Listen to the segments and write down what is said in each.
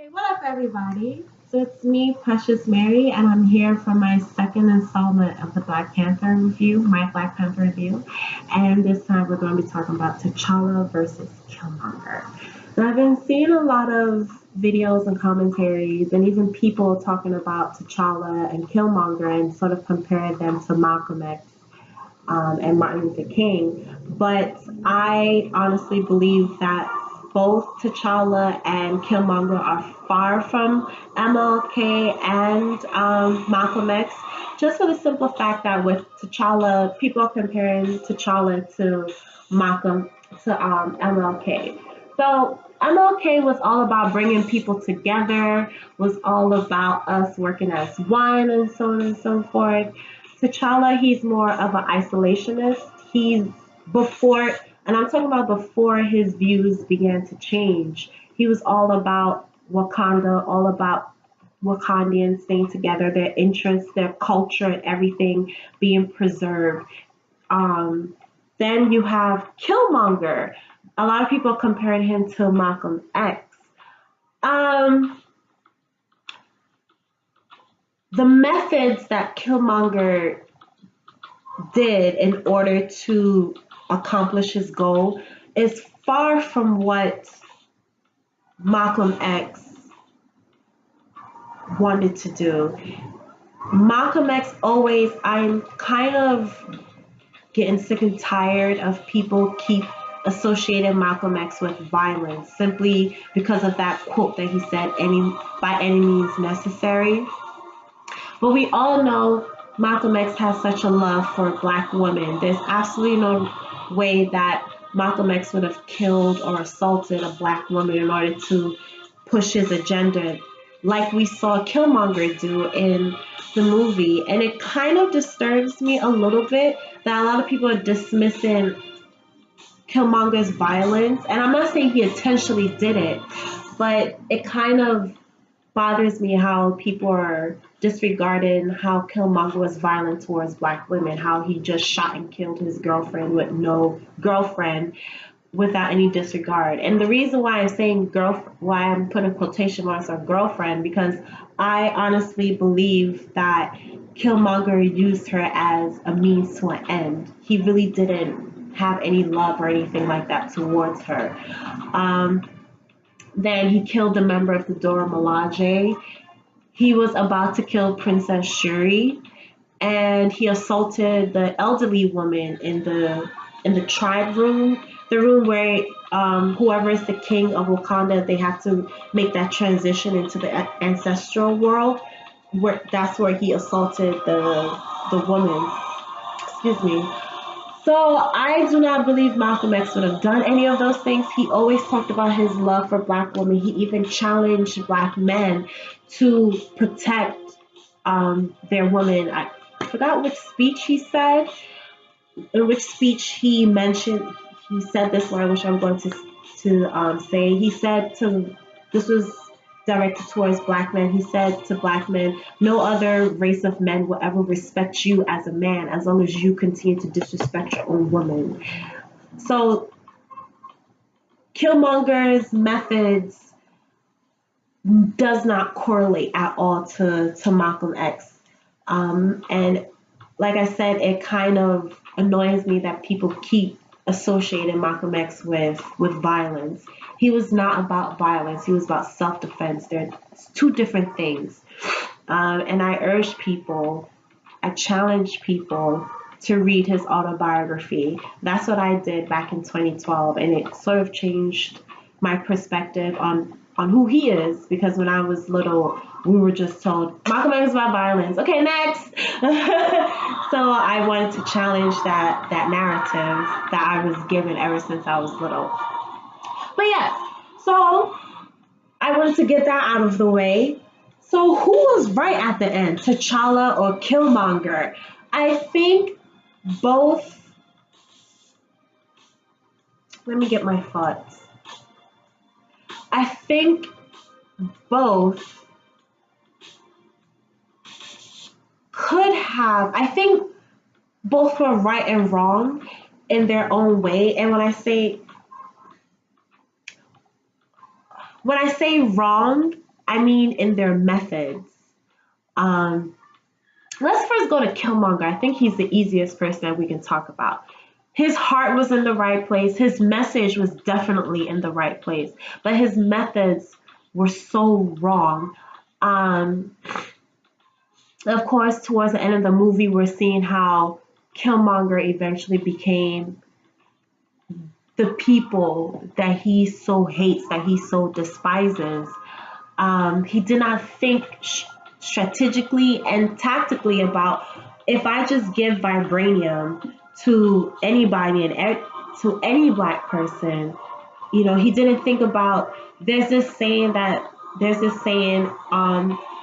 Hey, what up, everybody? So it's me, Precious Mary, and I'm here for my second installment of the Black Panther review, my Black Panther review. And this time we're going to be talking about T'Challa versus Killmonger. And I've been seeing a lot of videos and commentaries, and even people talking about T'Challa and Killmonger and sort of comparing them to Malcolm X and Martin Luther King. But I honestly believe that both T'Challa and Killmonger are far from MLK and Malcolm X, just for the simple fact that with T'Challa, people are comparing T'Challa to Malcolm to MLK. So MLK was all about bringing people together, was all about us working as one, and so on and so forth. T'Challa, he's more of an isolationist. He's before, and I'm talking about before his views began to change. He was all about Wakanda, all about Wakandians staying together, their interests, their culture, and everything being preserved. Then you have Killmonger. A lot of people comparing him to Malcolm X. Um, the methods that Killmonger did in order to accomplish his goal is far from what Malcolm X wanted to do. Malcolm X always, I'm kind of getting sick and tired of people keep associating Malcolm X with violence simply because of that quote that he said, by any means necessary. But we all know Malcolm X has such a love for black women. There's absolutely no way that Malcolm X would have killed or assaulted a black woman in order to push his agenda, like we saw Killmonger do in the movie. And it kind of disturbs me a little bit that a lot of people are dismissing Killmonger's violence. And I'm not saying he intentionally did it, but it kind of bothers me how people are disregarding how Killmonger was violent towards black women, how he just shot and killed his girlfriend with no girlfriend without any disregard. And the reason why I'm saying why I'm putting quotation marks on girlfriend, because I honestly believe that Killmonger used her as a means to an end. He really didn't have any love or anything like that towards her. Then he killed a member of the Dora Milaje. He was about to kill Princess Shuri, and he assaulted the elderly woman in the tribe room, the room where whoever is the king of Wakanda, they have to make that transition into the ancestral world. That's where he assaulted the woman. Excuse me. So I do not believe Malcolm X would have done any of those things. He always talked about his love for black women. He even challenged black men to protect their women. I forgot which speech he said. In which speech he mentioned, he said this word, which I'm going to say. He said this was directed towards black men. He said to black men, no other race of men will ever respect you as a man as long as you continue to disrespect your own woman. So Killmonger's methods does not correlate at all to Malcolm X. And like I said, it kind of annoys me that people keep associating Malcolm X with violence. He was not about violence. He was about self-defense. They're two different things. And I challenge people to read his autobiography. That's what I did back in 2012, and it sort of changed my perspective on who he is, because when I was little, we were just told Malcolm X is about violence. Okay, next. So I wanted to challenge that narrative that I was given ever since I was little. But yeah, so I wanted to get that out of the way. So who was right at the end, T'Challa or Killmonger? I think both. Let me get my thoughts. I think both could have, I think both were right and wrong in their own way. And when I say wrong, I mean in their methods. Um, let's first go to Killmonger. I think he's the easiest person that we can talk about. His heart was in the right place. His message was definitely in the right place, but his methods were so wrong. Um, of course, towards the end of the movie, we're seeing how Killmonger eventually became the people that he so hates, that he so despises. He did not think strategically and tactically about, if I just give vibranium to anybody and to any black person, he didn't think about, there's this saying,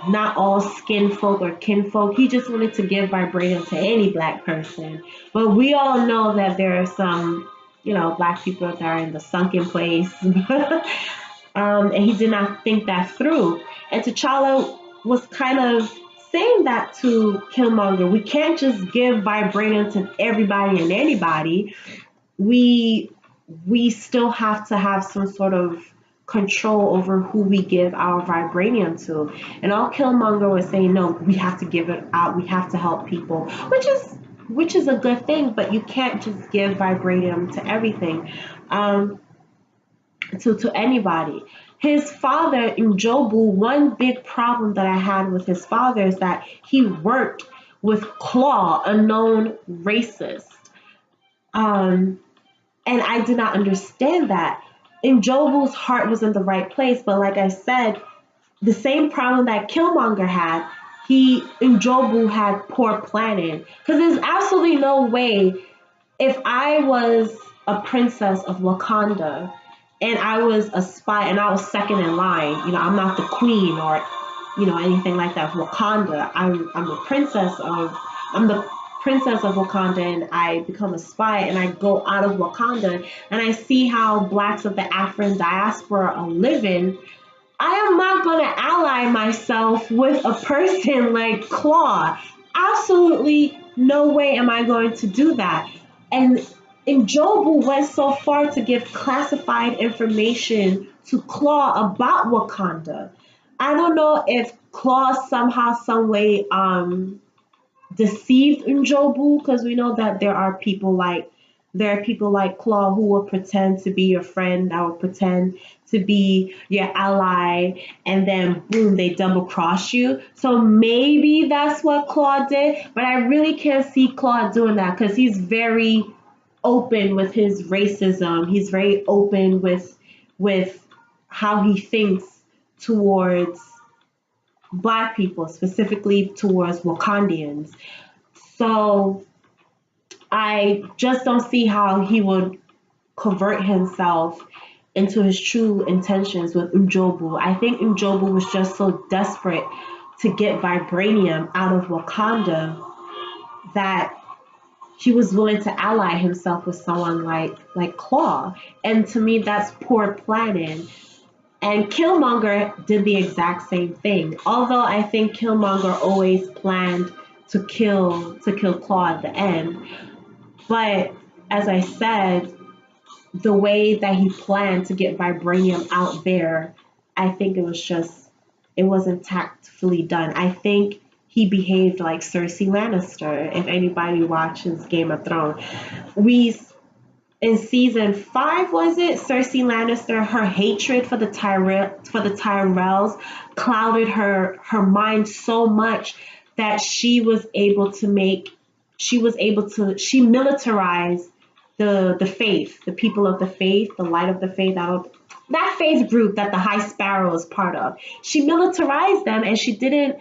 not all skin folk or kinfolk. He just wanted to give vibranium to any black person. But we all know that there are some, black people that are in the sunken place. And he did not think that through. And T'Challa was kind of saying that to Killmonger. We can't just give vibranium to everybody and anybody. We still have to have some sort of control over who we give our vibranium to. And all Killmonger was saying, no, we have to give it out. We have to help people, which is a good thing, but you can't just give vibranium to everything. To anybody. His father, Njobu, one big problem that I had with his father is that he worked with Claw, a known racist. And I did not understand that. Njobu's heart was in the right place, but like I said, the same problem that Killmonger had, Njobu had poor planning. Because there's absolutely no way, if I was a princess of Wakanda and I was a spy and I was second in line, I'm not the queen or, anything like that of Wakanda. I'm the princess of Wakanda, and I become a spy and I go out of Wakanda and I see how blacks of the African diaspora are living. I am not going to ally myself with a person like Claw. Absolutely no way am I going to do that. And Njobu went so far to give classified information to Claw about Wakanda. I don't know if Claw somehow, some way, deceived Njobu, because we know that there are people like Claw who will pretend to be your friend, that will pretend to be your ally, and then boom, they double cross you. So maybe that's what Claw did, but I really can't see Claw doing that because he's very open with his racism. He's very open with how he thinks towards Black people, specifically towards Wakandians. So I just don't see how he would convert himself into his true intentions with Njobu. I think Njobu was just so desperate to get vibranium out of Wakanda that he was willing to ally himself with someone like Claw. And to me, that's poor planning. And Killmonger did the exact same thing. Although I think Killmonger always planned to kill Claw at the end. But as I said, the way that he planned to get vibranium out there, I think it wasn't tactfully done. I think he behaved like Cersei Lannister. If anybody watches Game of Thrones, in season 5, was it, Cersei Lannister, her hatred for the Tyrells clouded her mind so much that she militarized the faith, the people of the faith, the light of the faith, that faith group that the High Sparrow is part of. She militarized them, and she didn't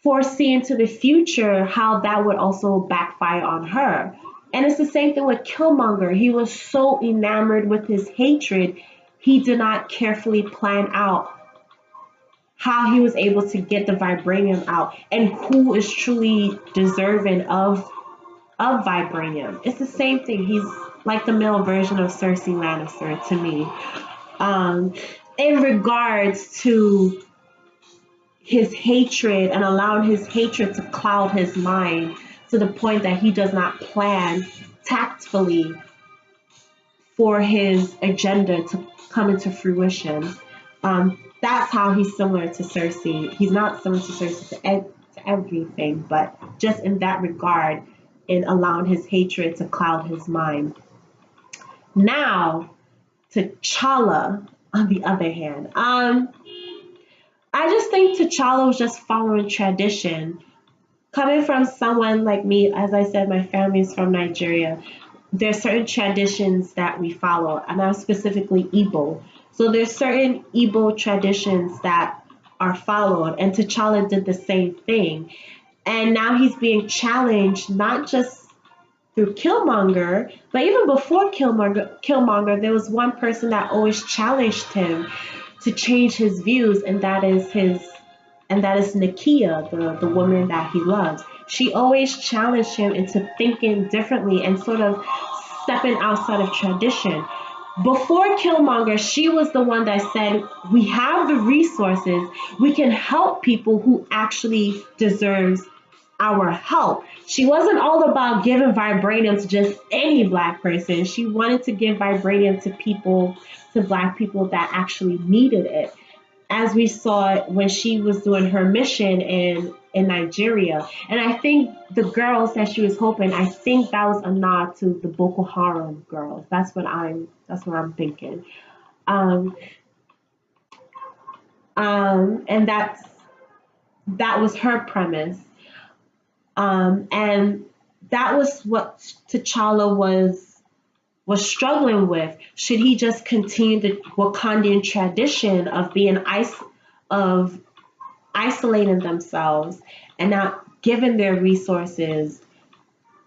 foresee into the future how that would also backfire on her. And it's the same thing with Killmonger. He was so enamored with his hatred, he did not carefully plan out how he was able to get the vibranium out and who is truly deserving of vibranium. It's the same thing. He's like the male version of Cersei Lannister to me. In regards to his hatred and allowing his hatred to cloud his mind to the point that he does not plan tactfully for his agenda to come into fruition. that's how he's similar to Cersei. He's not similar to Cersei to everything, but just in that regard, in allowing his hatred to cloud his mind. Now, T'Challa, on the other hand, I just think T'Challa was just following tradition. Coming from someone like me, as I said, my family is from Nigeria. There's certain traditions that we follow, and I'm specifically Igbo. So there's certain Igbo traditions that are followed, and T'Challa did the same thing. And now he's being challenged not just through Killmonger, but even before Killmonger, there was one person that always challenged him to change his views, and that is Nakia, the woman that he loves. She always challenged him into thinking differently and sort of stepping outside of tradition. Before Killmonger, she was the one that said, we have the resources, we can help people who actually deserves our help. She wasn't all about giving vibranium to just any Black person. She wanted to give vibranium to Black people that actually needed it. As we saw when she was doing her mission in Nigeria. And I think the girls that she was hoping, I think that was a nod to the Boko Haram girls. That's what I'm thinking. And that was her premise. And that was what T'Challa was struggling with. Should he just continue the Wakandan tradition of of isolating themselves and not giving their resources,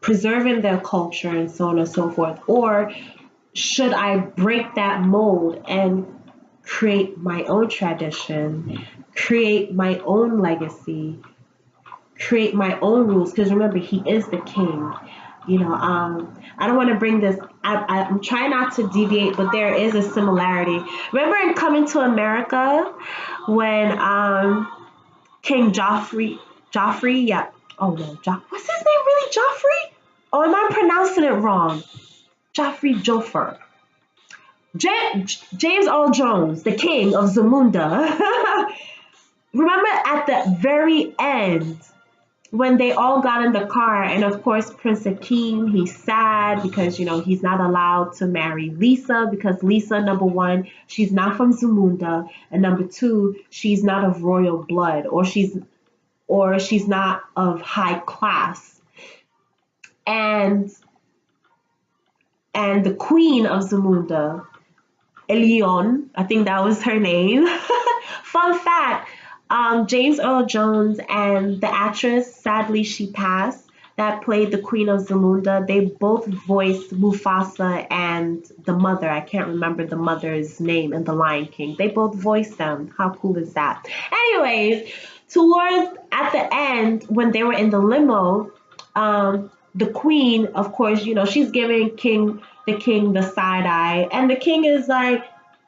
preserving their culture, and so on and so forth? Or should I break that mold and create my own tradition, create my own legacy, create my own rules? Because remember, he is the king. I don't want to bring this. I'm trying not to deviate, but there is a similarity. Remember in Coming to America when King Joffrey, yeah. Oh no, what's his name really? Joffrey? Oh, am I pronouncing it wrong? Joffer. James Earl Jones, the king of Zamunda. Remember at the very end, when they all got in the car, and of course Prince Akeem, he's sad because he's not allowed to marry Lisa, because Lisa, number one, she's not from Zamunda, and number two, she's not of royal blood, or she's not of high class. And the queen of Zamunda, Elion, I think that was her name. Fun fact, James Earl Jones and the actress, sadly she passed, that played the Queen of Zamunda, they both voiced Mufasa and the mother. I can't remember the mother's name in The Lion King. They both voiced them. How cool is that? Anyways, at the end, when they were in the limo, the queen, of course, she's giving the king the side eye, and the king is like,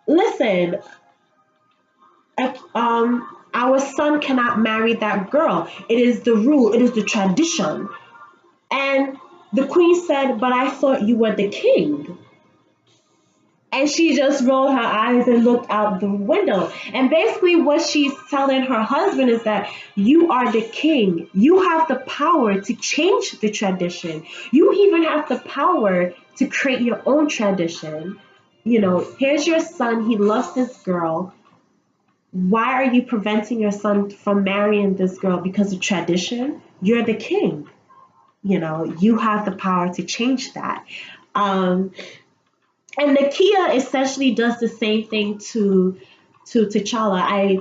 listen, our son cannot marry that girl. It is the rule. It is the tradition. And the queen said, but I thought you were the king. And she just rolled her eyes and looked out the window. And basically what she's telling her husband is that you are the king. You have the power to change the tradition. You even have the power to create your own tradition. Here's your son. He loves this girl. Why are you preventing your son from marrying this girl? Because of tradition? You're the king. You have the power to change that. And Nakia essentially does the same thing to T'Challa. I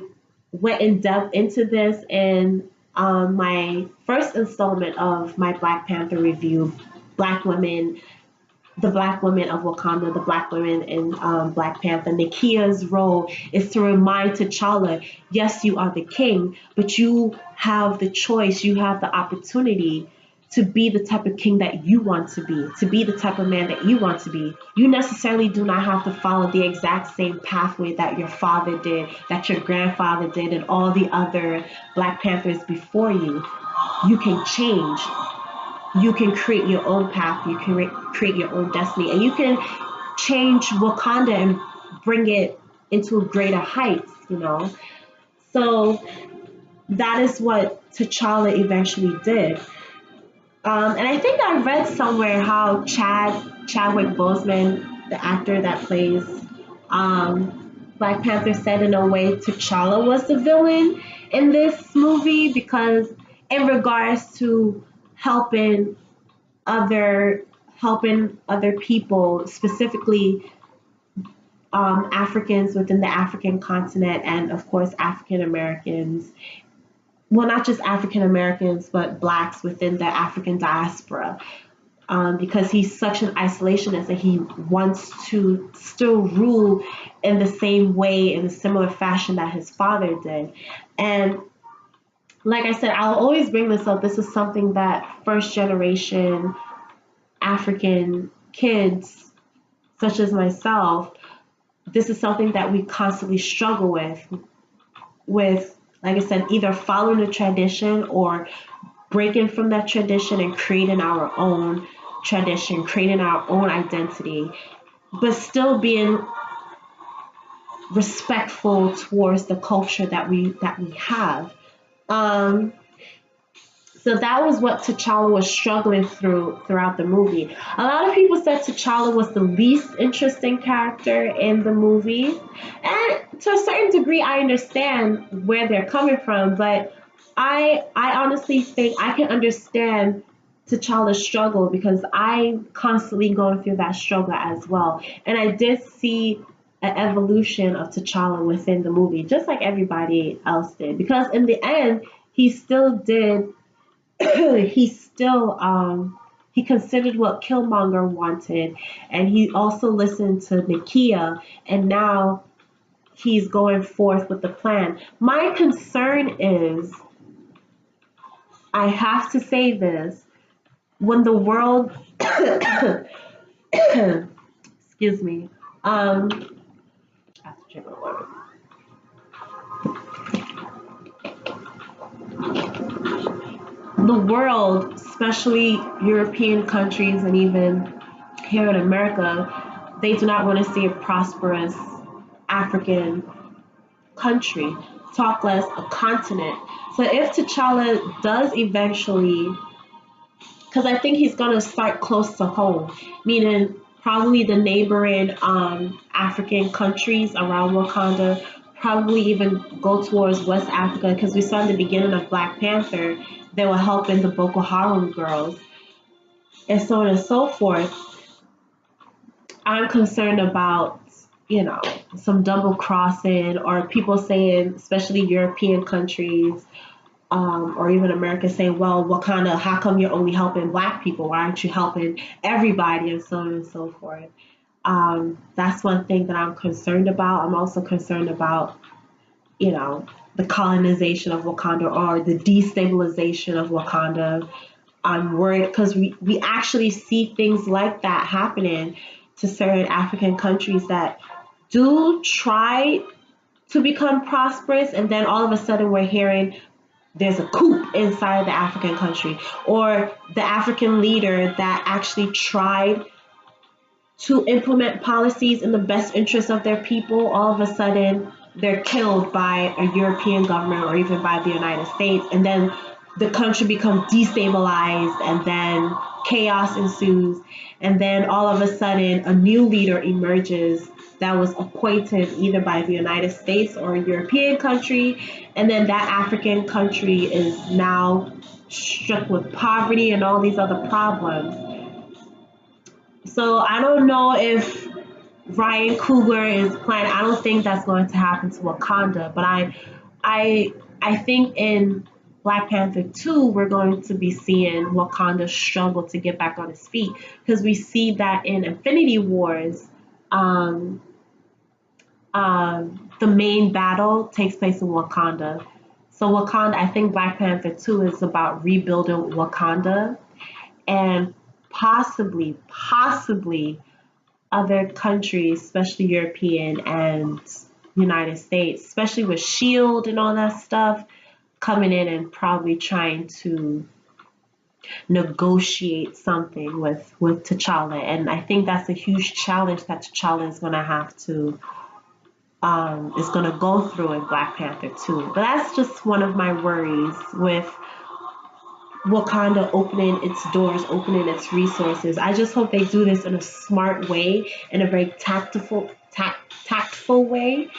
went in depth into this in my first installment of my Black Panther review, the Black women of Wakanda, the Black women in Black Panther. Nakia's role is to remind T'Challa, yes, you are the king, but you have the choice, you have the opportunity to be the type of king that you want to be the type of man that you want to be. You necessarily do not have to follow the exact same pathway that your father did, that your grandfather did, and all the other Black Panthers before you. You can change. You can create your own path. You can create your own destiny. And you can change Wakanda and bring it into greater heights, you know. So that is what T'Challa eventually did. And I think I read somewhere how Chadwick Boseman, the actor that plays Black Panther, said in a way T'Challa was the villain in this movie because in regards to helping other helping other people, specifically Africans within the African continent, and of course African Americans. Well, not just African Americans, but blacks within the African diaspora. Because he's such an isolationist and he wants to still rule in the same way, in a similar fashion that his father did. And like I said, I'll always bring this up. This is something that first generation African kids, such as myself, this is something that we constantly struggle with, like I said, either following the tradition or breaking from that tradition and creating our own tradition, creating our own identity, but still being respectful towards the culture that we have. Um, so that was what T'Challa was struggling throughout the movie. A lot of people said T'Challa was the least interesting character in the movie, and to a certain degree, I understand where they're coming from. But I honestly think I can understand T'Challa's struggle because I'm constantly going through that struggle as well, and I did see an evolution of T'Challa within the movie, just like everybody else did. Because in the end, he still did he still he considered what Killmonger wanted, and he also listened to Nakia, and now he's going forth with the plan. My concern is, I have to say this, when the world excuse me, I have to drink my water. The world, especially European countries and even here in America, they do not want to see a prosperous African country, talk less a continent. So if T'Challa does eventually, because I think he's going to start close to home, meaning probably the neighboring African countries around Wakanda, probably even go towards West Africa, because we saw in the beginning of Black Panther, they were helping the Boko Haram girls, and so on and so forth. I'm concerned about, you know, some double crossing or people saying, especially European countries, or even America saying, well, Wakanda, how come you're only helping black people? Why aren't you helping everybody? And so on and so forth. That's one thing that I'm concerned about. I'm also concerned about, you know, the colonization of Wakanda or the destabilization of Wakanda. I'm worried because we actually see things like that happening to certain African countries that do try to become prosperous, and then all of a sudden we're hearing there's a coup inside the African country, or the African leader that actually tried to implement policies in the best interest of their people, all of a sudden they're killed by a European government or even by the United States, and then the country becomes destabilized, and then chaos ensues, and then all of a sudden a new leader emerges that was appointed either by the United States or a European country, and then that African country is now struck with poverty and all these other problems. So I don't know if Ryan Coogler is planning. I don't think that's going to happen to Wakanda, but I, I think in Black Panther 2, we're going to be seeing Wakanda struggle to get back on its feet because we see that in Infinity Wars, um, the main battle takes place in Wakanda. So Wakanda, I think Black Panther 2 is about rebuilding Wakanda, and possibly other countries, especially European and United States, especially with Shield and all that stuff, coming in and probably trying to negotiate something with T'Challa. And I think that's a huge challenge that T'Challa is going to have to is going to go through in Black Panther 2. But that's just one of my worries with Wakanda opening its doors, opening its resources. I just hope they do this in a smart way, in a very tactful way.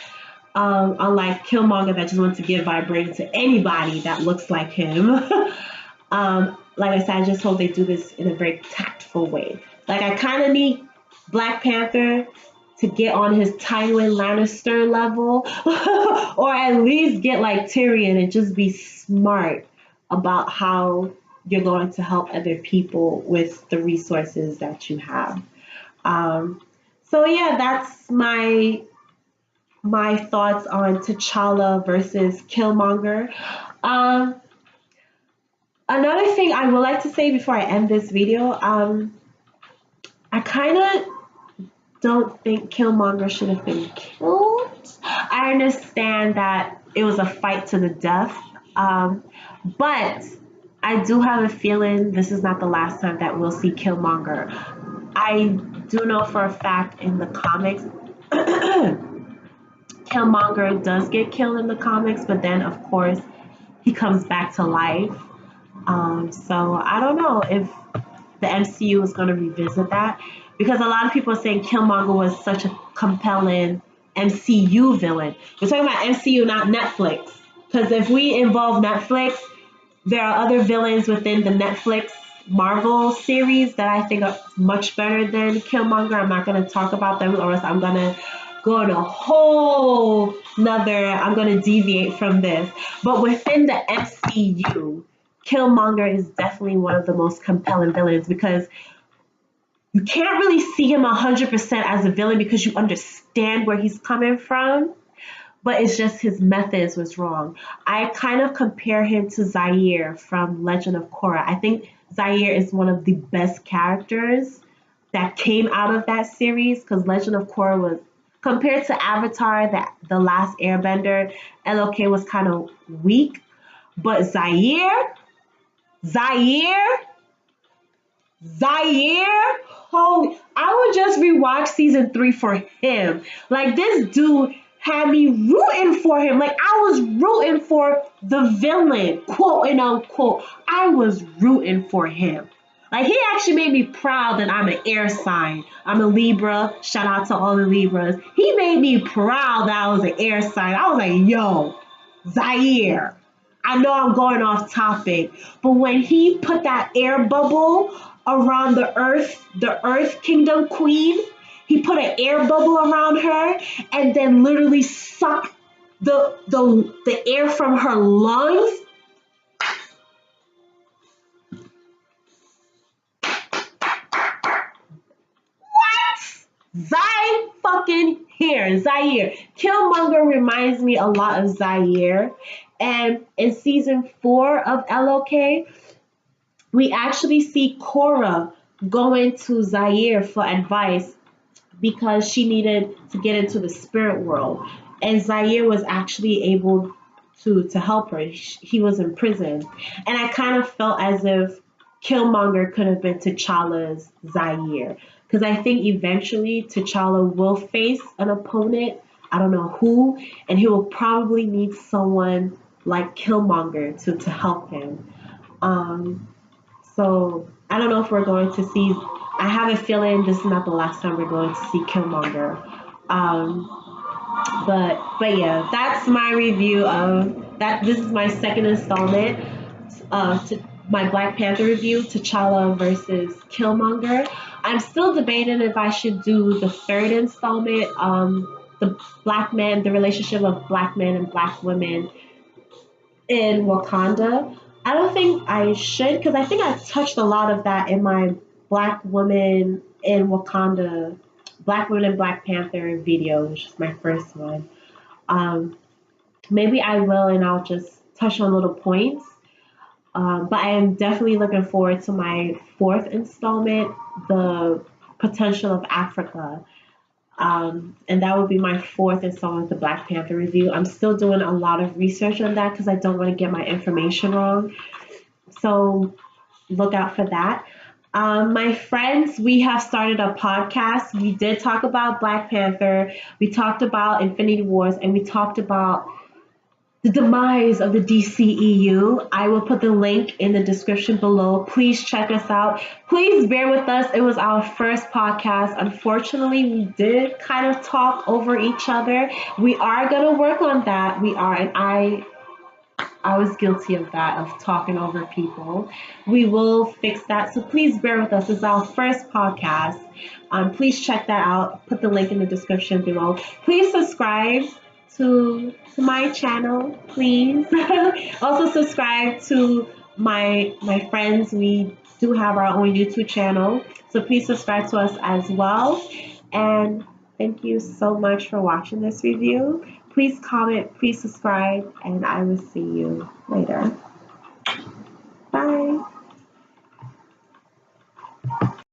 Unlike Killmonger that just wants to give vibration to anybody that looks like him. Like I said, I just hope they do this in a very tactful way. Like I kind of need Black Panther to get on his Tywin Lannister level, or at least get like Tyrion and just be smart about how you're going to help other people with the resources that you have. So yeah, that's my thoughts on T'Challa versus Killmonger. Another thing I would like to say before I end this video, I kind of don't think Killmonger should have been killed. I understand that it was a fight to the death, but I do have a feeling this is not the last time that we'll see Killmonger. I do know for a fact in the comics, Killmonger does get killed in the comics, but then of course he comes back to life. So I don't know if the MCU is going to revisit that, because a lot of people are saying Killmonger was such a compelling MCU villain. We're talking about MCU, not Netflix. Because if we involve Netflix, there are other villains within the Netflix Marvel series that I think are much better than Killmonger. I'm not going to talk about them, or else I'm going to go on a whole nother, I'm going to deviate from this. But within the MCU, Killmonger is definitely one of the most compelling villains, because you can't really see him 100% as a villain because you understand where he's coming from, but it's just his methods was wrong. I kind of compare him to Zaire from Legend of Korra. I think Zaire is one of the best characters that came out of that series, because Legend of Korra was, compared to Avatar, the Last Airbender, LOK was kind of weak, but Zaire, holy, I would just rewatch season 3 for him. Like, this dude had me rooting for him. Like, I was rooting for the villain, quote and unquote. I was rooting for him. Like, he actually made me proud that I'm an air sign. I'm a Libra. Shout out to all the Libras. He made me proud that I was an air sign. I was like, yo, Zaire. I know I'm going off topic, but when he put that air bubble around the Earth Kingdom Queen, he put an air bubble around her and then literally sucked the air from her lungs. Zaire. Killmonger reminds me a lot of Zaire. And in season 4 of LOK, we actually see Korra going to Zaire for advice because she needed to get into the spirit world. And Zaire was actually able to help her. He was in prison. And I kind of felt as if Killmonger could have been T'Challa's Zaire. Because I think eventually T'Challa will face an opponent. I don't know who. And he will probably need someone like Killmonger to help him. So I don't know if we're going to see. I have a feeling this is not the last time we're going to see Killmonger. But yeah, that's my review of that. This is my second installment to my Black Panther review, T'Challa versus Killmonger. I'm still debating if I should do the third installment, the relationship of black men and black women in Wakanda. I don't think I should, because I think I touched a lot of that in my Black Women in Wakanda, Black Women and Black Panther video, which is my first one. Maybe I will, and I'll just touch on little points. But I am definitely looking forward to my fourth installment, the potential of Africa. And that will be my fourth installment of the Black Panther review. I'm still doing a lot of research on that because I don't want to get my information wrong. So look out for that. My friends, we have started a podcast. We did talk about Black Panther, we talked about Infinity Wars, and we talked about the demise of the DCEU. I will put the link in the description below. Please check us out. Please bear with us. It was our first podcast. Unfortunately, we did kind of talk over each other. We are going to work on that. We are, and I was guilty of that, of talking over people. We will fix that. So please bear with us. It's our first podcast. Please check that out. Put the link in the description below. Please subscribe to my channel, please. Also subscribe to my friends. We do have our own YouTube channel. So please subscribe to us as well. And thank you so much for watching this review. Please comment, please subscribe, and I will see you later.